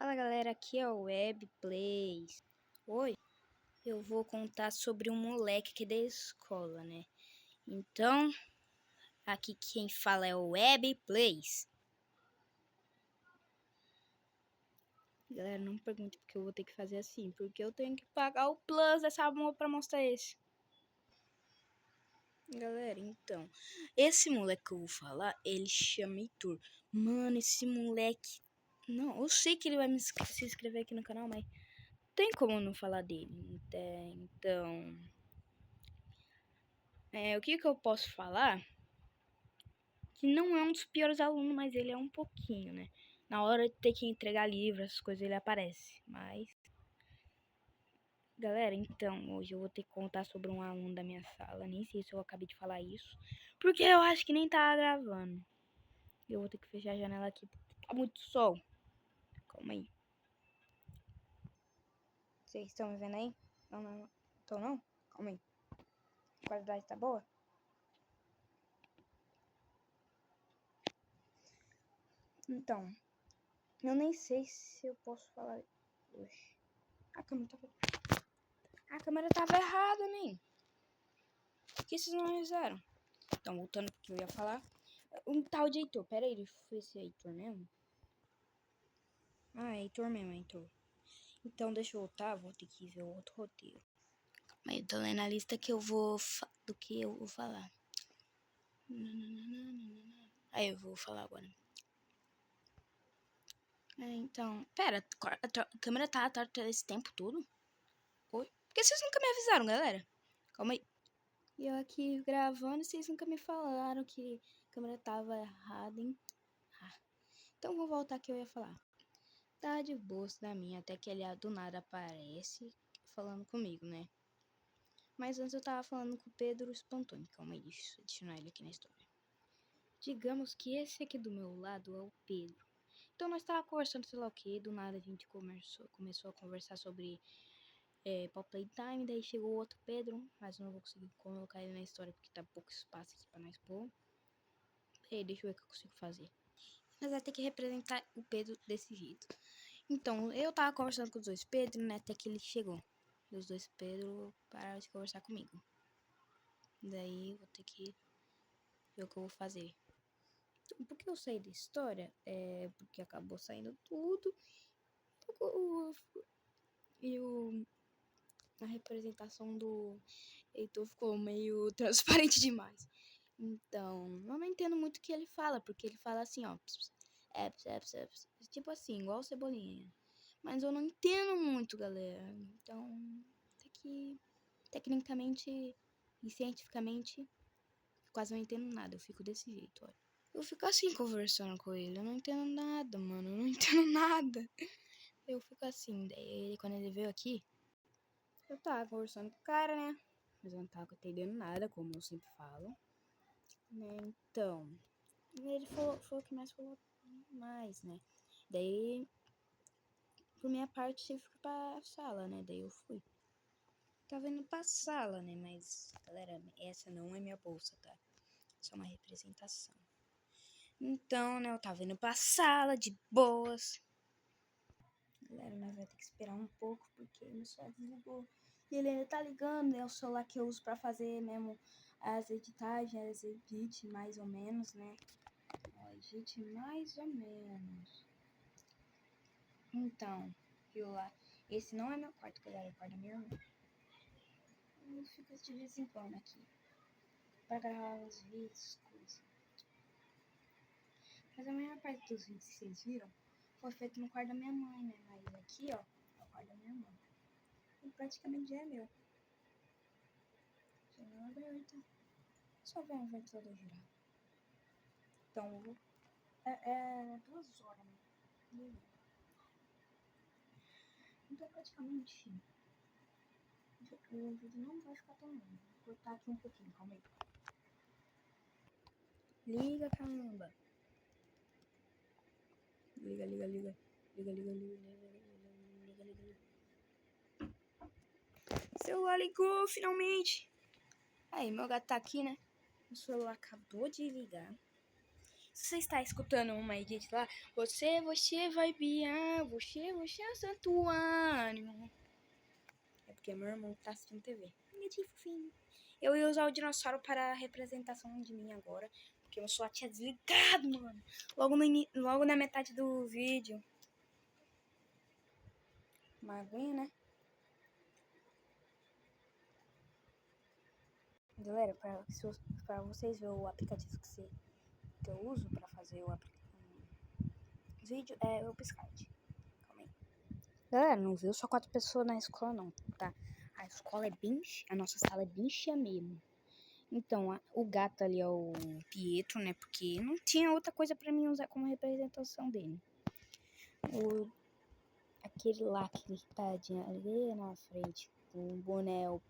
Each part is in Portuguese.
Fala galera, aqui é o Webplays. Oi, eu vou contar sobre um moleque aqui da escola, né? Então, aqui quem fala é o Webplays. Galera, não me pergunte porque eu vou ter que fazer assim, porque eu tenho que pagar o plus dessa bomba pra mostrar esse. Galera, então, esse moleque que eu vou falar, ele chama Heitor. Mano, esse moleque... Não, eu sei que ele vai se inscrever aqui no canal, mas tem como não falar dele. Então, o que eu posso falar? Que não é um dos piores alunos, mas ele é um pouquinho, né? Na hora de ter que entregar livros, essas coisas, ele aparece. Mas, galera, então, hoje eu vou ter que contar sobre um aluno da minha sala. Nem sei se eu acabei de falar isso, porque eu acho que nem tá gravando. Eu vou ter que fechar a janela aqui, porque tá muito sol. Calma aí. Vocês estão me vendo aí? Não. Então não? Calma aí. A qualidade tá boa? Então, eu nem sei se eu posso falar. Oxi. A câmera tava errada, nem. O que vocês não fizeram? Então, voltando pro que eu ia falar. Um tal de Heitor. Pera aí, foi esse Heitor mesmo? Ah, é Heitor mesmo, Heitor. Então, deixa eu voltar. Vou ter que ver o outro roteiro. Mas eu tô lendo a lista que eu vou... do que eu vou falar. Aí eu vou falar agora. Então... Pera, a câmera tá torta esse tempo todo? Oi? Por que vocês nunca me avisaram, galera? Calma aí. E eu aqui gravando e vocês nunca me falaram que a câmera tava errada, hein? Então vou voltar que eu ia falar. Tá de boa da minha, até que ele do nada aparece falando comigo, né? Mas antes eu tava falando com o Pedro Spantoni. Calma aí, deixa eu adicionar ele aqui na história. Digamos que esse aqui do meu lado é o Pedro. Então nós tava conversando, sei lá o que, do nada a gente começou a conversar sobre Pop Playtime, daí chegou outro Pedro, mas eu não vou conseguir colocar ele na história porque tá pouco espaço aqui pra nós pôr. E deixa eu ver o que eu consigo fazer. Mas vai ter que representar o Pedro desse jeito. Então, eu tava conversando com os dois Pedro, né? Até que ele chegou. E os dois Pedro pararam de conversar comigo. Daí, vou ter que ver o que eu vou fazer. Então, por que eu saí da história? Porque acabou saindo tudo. E a representação do Heitor ficou meio transparente demais. Então, eu não entendo muito o que ele fala. Porque ele fala assim, ó. Tipo assim, igual Cebolinha. Mas eu não entendo muito, galera. Então, até que tecnicamente e cientificamente quase não entendo nada. Eu fico desse jeito, olha. Eu fico assim conversando com ele. Eu não entendo nada, mano. Eu não entendo nada. Eu fico assim. Daí, quando ele veio aqui, eu tava conversando com o cara, né? Mas eu não tava entendendo nada, como eu sempre falo. Né? Então, ele falou que mais falou mais, né? Daí, por minha parte, tive que ir pra sala, né? Daí eu fui. Tava indo pra sala, né? Mas, galera, essa não é minha bolsa, tá? Só uma representação. Então, né? Eu tava indo pra sala de boas. Galera, nós vai ter que esperar um pouco porque meu celular desligou. E ele ainda tá ligando, é o celular que eu uso pra fazer mesmo as editagens, as edit mais ou menos, né? Edit mais ou menos. Então, viu lá? Esse não é meu quarto, galera, é o quarto da minha irmã. Eu fico de vez em quando aqui pra gravar os vídeos, coisas. Mas a maior parte dos vídeos que vocês viram foi feito no quarto da minha mãe, né? Mas aqui, ó, é o quarto da minha mãe. E praticamente já é meu. Janela aberta. Só ver um ventilador girar. Então, é 2 horas, né? Então, praticamente, o vídeo não vai ficar tão longo. Vou cortar aqui um pouquinho, calma aí. Liga, caramba. Liga. O celular ligou, finalmente. Aí, meu gato tá aqui, né? O celular acabou de ligar. Se você está escutando uma edit lá, você vai piar, você é o santuário. É porque meu irmão tá assistindo TV. Gatinho fofinho. Eu ia usar o dinossauro para a representação de mim agora, porque meu celular tinha desligado, mano. Logo na metade do vídeo. Uma aguinha, né? Galera, para vocês verem o aplicativo que eu uso para fazer o vídeo, é o Piscard. Calma aí. Galera, não viu só 4 pessoas na escola não, tá? A escola é bem... A nossa sala é bem cheia mesmo. Então, o gato ali é o Pietro, né? Porque não tinha outra coisa pra mim usar como representação dele. Aquele lá que tá ali na frente, o boné é o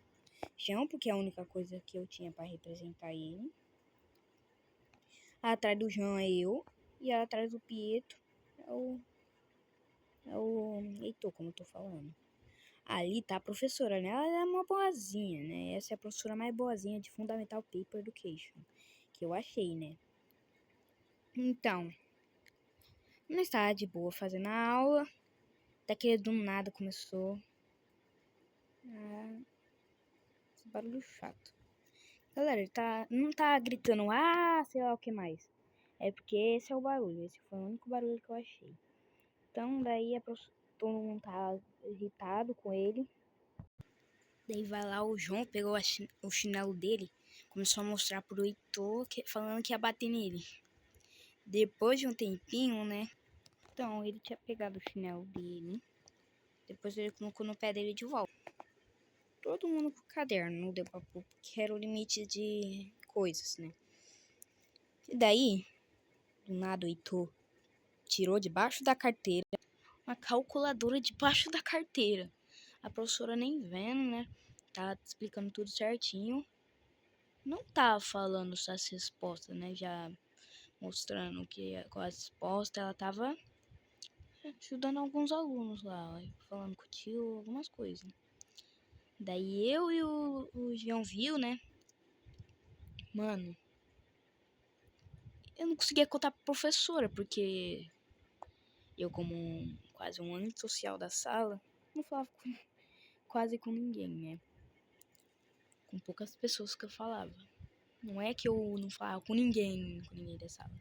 João, porque é a única coisa que eu tinha pra representar ele. Atrás do João é eu. E atrás do Pietro é o Heitor, como eu tô falando. Ali tá a professora, né? Ela é uma boazinha, né? Essa é a professora mais boazinha de Fundamental Paper Education. Que eu achei, né? Então, não estava de boa fazendo a aula. Até que do nada começou. Esse barulho chato. Galera, ele não tá gritando, sei lá o que mais. É porque esse é o barulho. Esse foi o único barulho que eu achei. Então, daí todo mundo tá irritado com ele. Daí vai lá o João, pegou o chinelo dele, começou a mostrar pro Heitor, falando que ia bater nele. Depois de um tempinho, né? Então, ele tinha pegado o chinelo dele. Depois ele colocou no pé dele de volta. Todo mundo com o caderno, não deu pra pôr, porque era o limite de coisas, né? E daí, do nada o Heitor tirou debaixo da carteira uma calculadora debaixo da carteira. A professora nem vendo, né? Tá explicando tudo certinho. Não tá falando só as respostas, né? Já mostrando que com as respostas ela tava ajudando alguns alunos lá, falando com o tio, algumas coisas. Daí eu e o João viu, né? Mano, eu não conseguia contar pra professora, porque eu, como quase um antissocial da sala, não falava quase com ninguém, né? Com poucas pessoas que eu falava. Não é que eu não falava com ninguém da sala.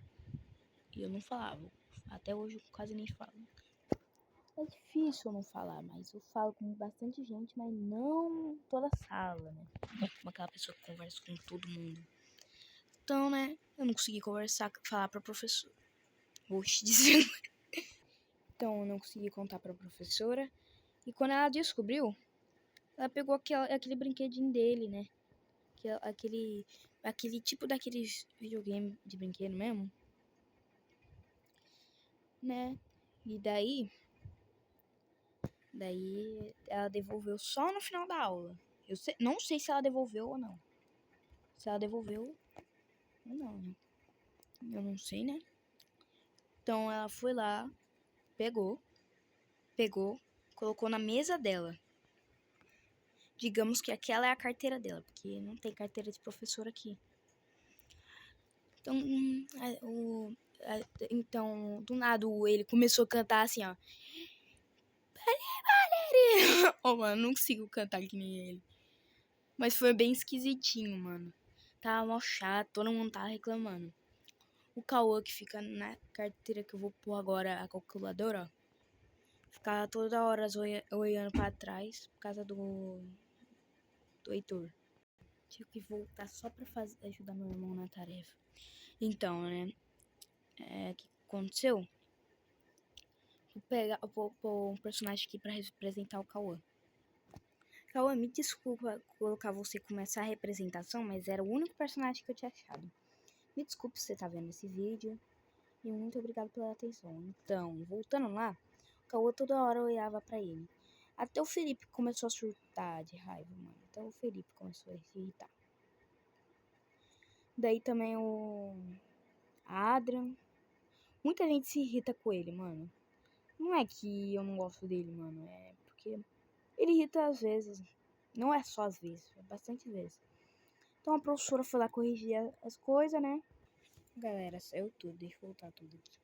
E eu não falava. Até hoje eu quase nem falo. É difícil eu não falar, mas eu falo com bastante gente, mas não toda a sala, né? Como aquela pessoa que conversa com todo mundo. Então, né, eu não consegui falar pra professora. Vou te dizer. Então, eu não consegui contar pra professora. E quando ela descobriu, ela pegou aquele brinquedinho dele, né? Aquele tipo daqueles videogame de brinquedo mesmo. Né? E daí ela devolveu só no final da aula. Não sei se ela devolveu ou não. Se ela devolveu ou não, né? Eu não sei, né? Então ela foi lá, pegou, colocou na mesa dela. Digamos que aquela é a carteira dela, porque não tem carteira de professor aqui. Então, então do nada ele começou a cantar assim, ó. Oh, mano, não consigo cantar que nem ele. Mas foi bem esquisitinho, mano. Tava mó chato, todo mundo tava reclamando. O Cauã, que fica na carteira que eu vou pôr agora, a calculadora, ó. Ficava toda hora olhando pra trás por causa do Heitor. Tive que voltar só pra ajudar meu irmão na tarefa. Então, né? O que aconteceu? Vou pôr um personagem aqui pra representar o Cauã. Cauã, me desculpa colocar você como essa representação, mas era o único personagem que eu tinha achado. Me desculpe se você tá vendo esse vídeo. E muito obrigado pela atenção. Então, voltando lá, o Cauã toda hora olhava pra ele. Até o Felipe começou a surtar de raiva, mano. Até o Felipe começou a se irritar. Daí também o Adrian. Muita gente se irrita com ele, mano. Não é que eu não gosto dele, mano. É porque ele irrita às vezes. Não é só às vezes, é bastante vezes. Então a professora foi lá corrigir as coisas, né? Galera, saiu tudo. Deixa eu voltar tudo aqui.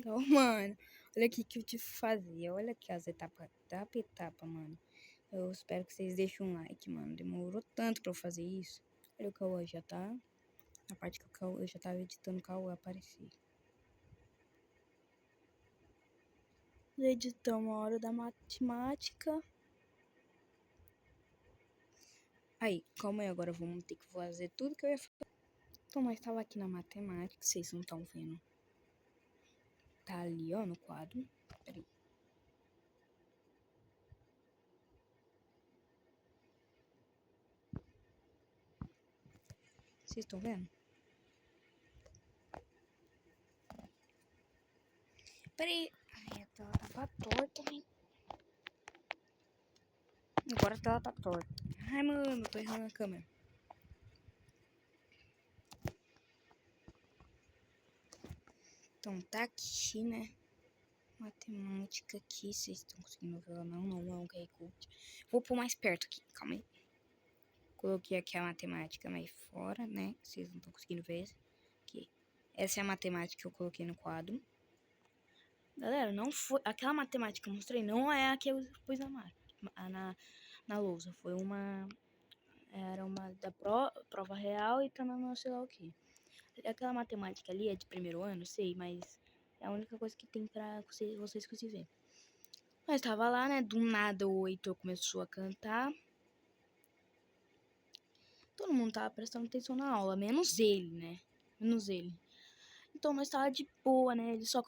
Oh, mano, olha aqui que eu te fazia. Olha aqui as etapas, etapa por etapa, mano. Eu espero que vocês deixem um like, mano. Demorou tanto pra eu fazer isso. Olha o Cauã já tá. A parte que eu já tava editando o Cauã aparecer. Editamos a hora da matemática. Aí, calma aí, agora vamos ter que fazer tudo que eu ia fazer. Então, nós tava aqui na matemática, vocês não estão vendo. Tá ali, ó, no quadro. Peraí. Vocês estão vendo? Peraí. Ai, a tela tava torta, hein? Agora a tela tá torta. Ai, mano, tô errando a câmera. Então, tá aqui, né? Matemática aqui. Vocês estão conseguindo ver ela? Não, que é cult. Vou pôr mais perto aqui, calma aí. Coloquei aqui a matemática mais fora, né? Vocês não estão conseguindo ver aqui. Essa é a matemática que eu coloquei no quadro. Galera, não foi... Aquela matemática que eu mostrei não é a que eu pus na lousa. Foi uma... Era uma da prova real e tá na sei lá o que. Aquela matemática ali é de primeiro ano, sei, mas é a única coisa que tem pra vocês conseguirem ver. Mas tava lá, né? Do nada o Heitor começou a cantar. Todo mundo tava prestando atenção na aula, menos ele, né? Menos ele. Então nós tava de boa, né? Ele só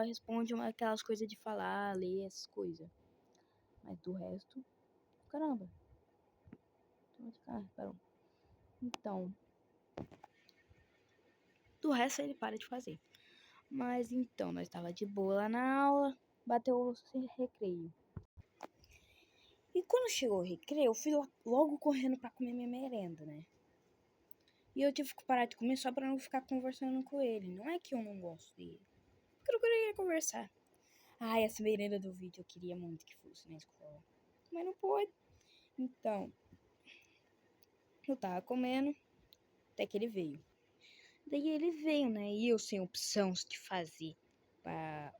responde aquelas coisas de falar, ler, essas coisas. Mas do resto, caramba. Parou. Então, do resto ele para de fazer. Mas então, nós tava de boa lá na aula, bateu o recreio. E quando chegou o recreio, eu fui logo correndo pra comer minha merenda, né? E eu tive que parar de comer só pra não ficar conversando com ele. Não é que eu não gosto dele. Eu queria conversar. Ai, essa merenda do vídeo eu queria muito que fosse na escola. Mas não pode. Então, eu tava comendo, até que ele veio. Daí ele veio, né? E eu sem opção de fazer.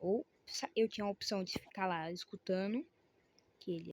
Ou eu tinha a opção de ficar lá escutando, que ele